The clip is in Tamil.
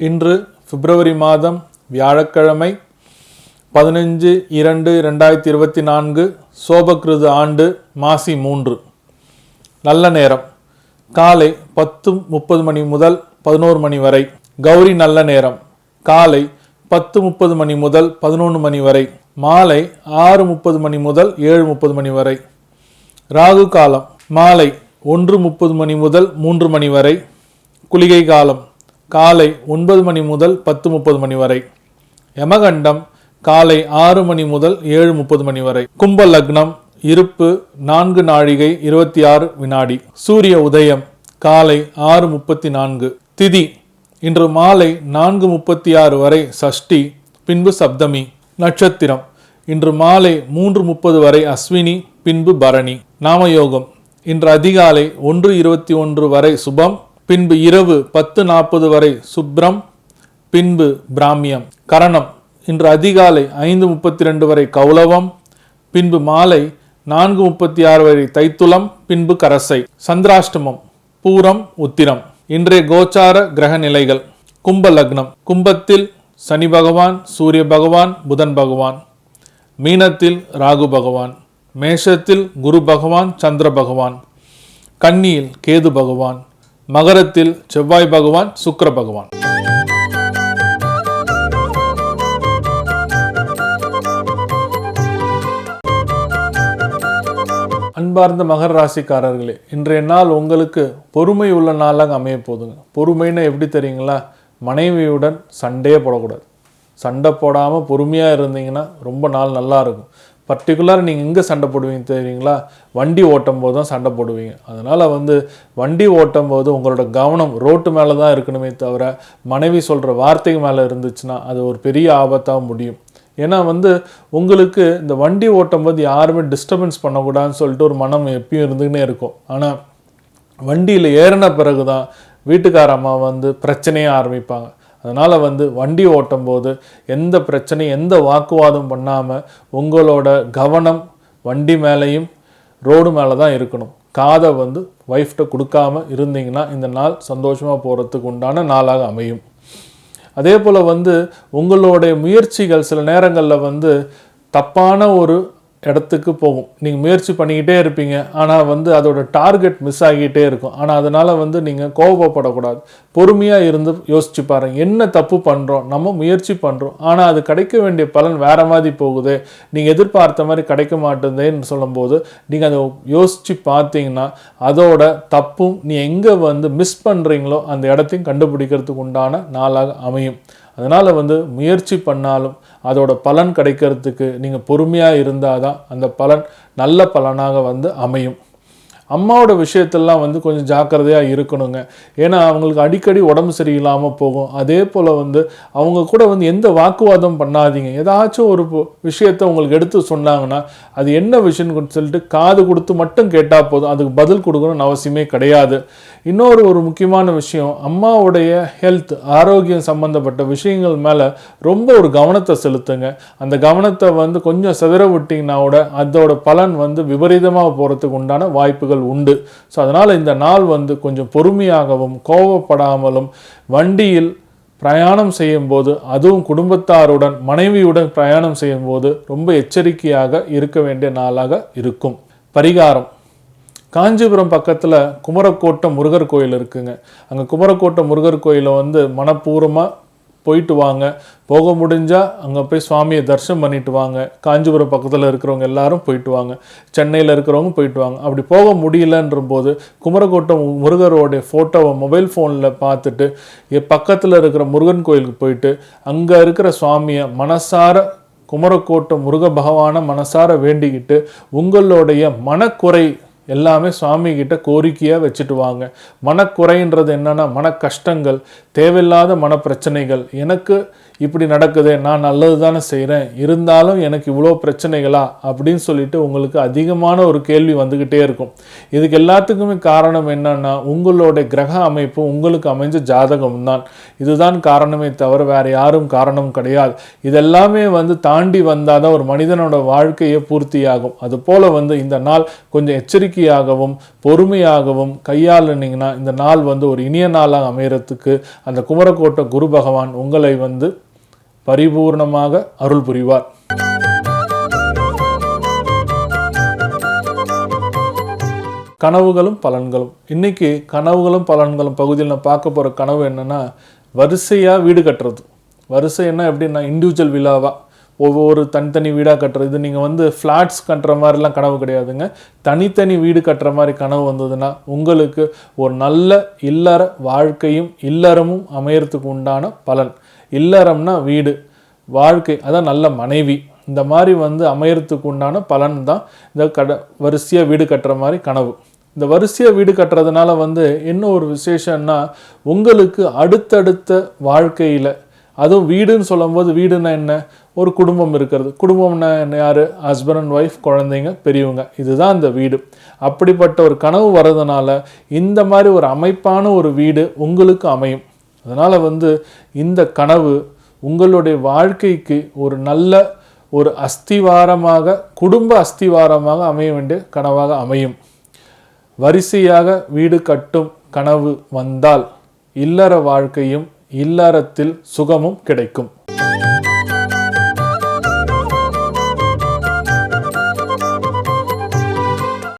இன்று பிப்ரவரி மாதம் வியாழக்கிழமை 15/2/2024 சோபகிருது ஆண்டு மாசி 3. நல்ல நேரம் காலை 10:30 மணி முதல் 11 மணி வரை. கௌரி நல்ல நேரம் காலை 10:30 மணி முதல் 11 மணி வரை. மாலை 6:30 மணி முதல் 7:30 மணி வரை. ராகு காலம் மாலை 1:30 மணி முதல் 3 மணி வரை. குளிகை காலம் காலை 9 மணி முதல் 10:30 மணி வரை. யமகண்டம் காலை 6 மணி முதல் 7:30 மணி வரை. கும்ப லக்னம் இருப்பு 4 நாழிகை 26 வினாடி. சூரிய உதயம் காலை 6:34. திதி இன்று மாலை 4:36 வரை சஷ்டி, பின்பு சப்தமி. நட்சத்திரம் இன்று மாலை 3:30 வரை அஸ்வினி, பின்பு பரணி. நாமயோகம் இன்று அதிகாலை 1:21 வரை சுபம், பின்பு இரவு 10:40 வரை சுப்ரம், பின்பு பிராமியம். கரணம் இன்று அதிகாலை 5:32 வரை கௌலவம், பின்பு மாலை 4:36 வரை தைத்துலம், பின்பு கரசை. சந்திராஷ்டமம் பூரம் உத்திரம். இன்றைய கோச்சார கிரக நிலைகள். கும்ப லக்னம் கும்பத்தில் சனி பகவான், சூரிய பகவான், புதன் பகவான். மீனத்தில் ராகு பகவான். மேஷத்தில் குரு பகவான், சந்திர பகவான். கன்னியில் கேது பகவான். மகரத்தில் செவ்வாய் பகவான், சுக்கிர பகவான். அன்பார்ந்த மகர ராசிக்காரர்களே, இன்றைய நாள் உங்களுக்கு பொறுமை உள்ள நாளாக அமைய போதுங்க. பொறுமைன்னு எப்படி தெரியுங்களா? மனைவியுடன் சண்டையே போடக்கூடாது. சண்டை போடாமல் பொறுமையாக இருந்தீங்கன்னா ரொம்ப நாள் நல்லா இருக்கும். பர்டிகுலராக நீங்கள் எங்கே சண்டை போடுவீங்க தெரியுங்களா? வண்டி ஓட்டும் போது தான் சண்டை போடுவீங்க. அதனால் வண்டி ஓட்டும் போது உங்களோட கவனம் ரோட்டு மேலே தான் இருக்கணுமே தவிர மனைவி சொல்கிற வார்த்தைக்கு மேலே இருந்துச்சுன்னா அது ஒரு பெரிய ஆபத்தாக முடியும். ஏன்னா உங்களுக்கு இந்த வண்டி ஓட்டும் போது யாருமே டிஸ்டர்பன்ஸ் பண்ணக்கூடாதுன்னு சொல்லிட்டு ஒரு மனம் எப்பயும் இருந்துக்கினே இருக்கும். ஆனால் வண்டியில் ஏறின பிறகு தான் வீட்டுக்கார அம்மா பிரச்சனையே ஆரம்பிப்பாங்க. அதனால் வண்டி ஓட்டும் போது எந்த பிரச்சனையும் எந்த வாக்குவாதம் பண்ணாமல் உங்களோட கவனம் வண்டி மேலேயும் ரோடு மேலே தான் இருக்கணும். காதை ஒய்ஃப்ட்ட கொடுக்காமல் இருந்தீங்கன்னா இந்த நாள் சந்தோஷமாக போகிறதுக்கு உண்டான நாளாக அமையும். அதே போல் உங்களுடைய முயற்சிகள் சில நேரங்களில் தப்பான ஒரு இடத்துக்கு போகும். நீங்கள் முயற்சி பண்ணிக்கிட்டே இருப்பீங்க, ஆனால் அதோட டார்கெட் மிஸ் ஆகிக்கிட்டே இருக்கும். ஆனால் அதனால் நீங்கள் கோபப்படக்கூடாது. பொறுமையாக இருந்து யோசிச்சு பாருங்கள், என்ன தப்பு பண்ணுறோம், நம்ம முயற்சி பண்ணுறோம், ஆனால் அது கிடைக்க வேண்டிய பலன் வேறு மாதிரி போகுது, நீங்கள் எதிர்பார்த்த மாதிரி கிடைக்க மாட்டேங்குதுன்னு சொல்லும்போது நீங்கள் அதை யோசித்து பார்த்தீங்கன்னா அதோட தப்பும் நீ எங்கே மிஸ் பண்ணுறீங்களோ அந்த இடத்தையும் கண்டுபிடிக்கிறதுக்கு உண்டான நாளாக அமையும். அதனால் முயற்சி பண்ணாலும் அதோட பலன் கிடைக்கிறதுக்கு நீங்கள் பொறுமையாக இருந்தால் தான் அந்த பலன் நல்ல பலனாக அமையும். அம்மாவோட விஷயத்தெல்லாம் கொஞ்சம் ஜாக்கிரதையாக இருக்கணுங்க. ஏன்னா அவங்களுக்கு அடிக்கடி உடம்பு சரியில்லாமல் போகும். அதே போல் அவங்க கூட எந்த வாக்குவாதம் பண்ணாதீங்க. ஏதாச்சும் ஒரு விஷயத்தை உங்களுக்கு எடுத்து சொன்னாங்கன்னா அது என்ன விஷயம்னு சொல்லிட்டு காது கொடுத்து மட்டும் கேட்டால் போதும், அதுக்கு பதில் கொடுக்கணும்னு அவசியமே கிடையாது. இன்னொரு முக்கியமான விஷயம், அம்மாவுடைய ஹெல்த் ஆரோக்கியம் சம்மந்தப்பட்ட விஷயங்கள் மேலே ரொம்ப ஒரு கவனத்தை செலுத்துங்க. அந்த கவனத்தை கொஞ்சம் சிதற விட்டிங்கன்னா கூட அதோட பலன் விபரீதமாக போகிறதுக்கு உண்டான வாய்ப்புகள் உண்டு. ஸோ அதனால் இந்த நாள் கொஞ்சம் பொறுமையாகவும் கோபப்படாமலும் வண்டியில் பிரயாணம் செய்யும் போது, அதுவும் குடும்பத்தாருடன் மனைவியுடன் பிரயாணம் செய்யும் போது ரொம்ப எச்சரிக்கையாக இருக்க வேண்டிய நாளாக இருக்கும். பரிகாரம், காஞ்சிபுரம் பக்கத்தில் குமரக்கோட்டம் முருகர் கோயில் இருக்குங்க. அங்கே குமரக்கோட்டம் முருகர் கோயிலை மனப்பூர்வமாக போயிட்டு வாங்க. போக முடிஞ்சால் அங்கே போய் சுவாமியை தரிசனம் பண்ணிட்டு வாங்க. காஞ்சிபுரம் பக்கத்தில் இருக்கிறவங்க எல்லாரும் போயிட்டு வாங்க. சென்னையில் இருக்கிறவங்க போயிட்டு வாங்க. அப்படி போக முடியலன்ற போது குமரக்கோட்டம் முருகரோடைய ஃபோட்டோவை மொபைல் ஃபோனில் பார்த்துட்டு பக்கத்தில் இருக்கிற முருகன் கோயிலுக்கு போயிட்டு அங்கே இருக்கிற சுவாமியை மனசார, குமரக்கோட்டம் முருக பகவானை மனசார வேண்டிக்கிட்டு உங்களுடைய மனக்குறை எல்லாமே சுவாமி கிட்ட கோரிக்கையாக வச்சுட்டு வாங்க. மனக்குறைன்றது என்னன்னா மன கஷ்டங்கள், தேவையில்லாத மன பிரச்சனைகள், எனக்கு இப்படி நடக்குது, நான் நல்லது தானே செய்கிறேன், இருந்தாலும் எனக்கு இவ்வளோ பிரச்சனைகளா அப்படின்னு சொல்லிட்டு உங்களுக்கு அதிகமான ஒரு கேள்வி வந்துக்கிட்டே இருக்கும். இதுக்கு எல்லாத்துக்குமே காரணம் என்னன்னா உங்களுடைய கிரக அமைப்பு உங்களுக்கு அமைஞ்ச ஜாதகம் தான். இதுதான் காரணமே தவிர வேற யாரும் காரணம் கிடையாது. இதெல்லாமே தாண்டி வந்தாதான் ஒரு மனிதனோட வாழ்க்கையை பூர்த்தியாகும். அது போல இந்த நாள் கொஞ்சம் எச்சரிக்கையாகவும் பொறுமையாகவும் கையாளுனீங்கன்னா இந்த நாள் ஒரு இனிய நாளாக அமையறதுக்கு அந்த குமரக்கோட்டை குரு பகவான் உங்களை பரிபூர்ணமாக அருள் புரிவார். கனவுகளும் பலன்களும். இன்னைக்கு கனவுகளும் பலன்களும் பகுதியில் நான் பார்க்க போகிற கனவு என்னன்னா, வரிசையாக வீடு கட்டுறது. வரிசைன்னா எப்படின்னா இண்டிவிஜுவல் விழாவா ஒவ்வொரு தனித்தனி வீடாக கட்டுறது. இது நீங்கள் ஃப்ளாட்ஸ் கட்டுற மாதிரிலாம் கனவு கிடையாதுங்க. தனித்தனி வீடு கட்டுற மாதிரி கனவு வந்ததுன்னா உங்களுக்கு ஒரு நல்ல இல்லற வாழ்க்கையும் இல்லறமும் அமையறதுக்கு உண்டான பலன். இல்லறம்னா வீடு, வாழ்க்கை, அதான் நல்ல மனைவி, இந்த மாதிரி அமையறதுக்கு உண்டான பலன் தான் இந்த வரிசையாக வீடு கட்டுற மாதிரி கனவு. இந்த வரிசையாக வீடு கட்டுறதுனால என்ன ஒரு விசேஷம்னா உங்களுக்கு அடுத்தடுத்த வாழ்க்கையில், அதுவும் வீடுன்னு சொல்லும்போது வீடுன்னா என்ன, ஒரு குடும்பம் இருக்கிறது. குடும்பம்னா என்ன, யார், ஹஸ்பண்ட் அண்ட் ஒய்ஃப், குழந்தைங்க, பெரியவங்க, இதுதான் அந்த வீடு. அப்படிப்பட்ட ஒரு கனவு வர்றதுனால இந்த மாதிரி ஒரு அமைப்பான ஒரு வீடு உங்களுக்கு அமையும். அதனால் இந்த கனவு உங்களுடைய வாழ்க்கைக்கு ஒரு நல்ல ஒரு அஸ்திவாரமாக, குடும்ப அஸ்திவாரமாக அமைய வேண்டிய கனவாக அமையும். வரிசையாக வீடு கட்டும் கனவு வந்தால் இல்லற வாழ்க்கையும் இல்லறத்தில் சுகமும் கிடைக்கும்.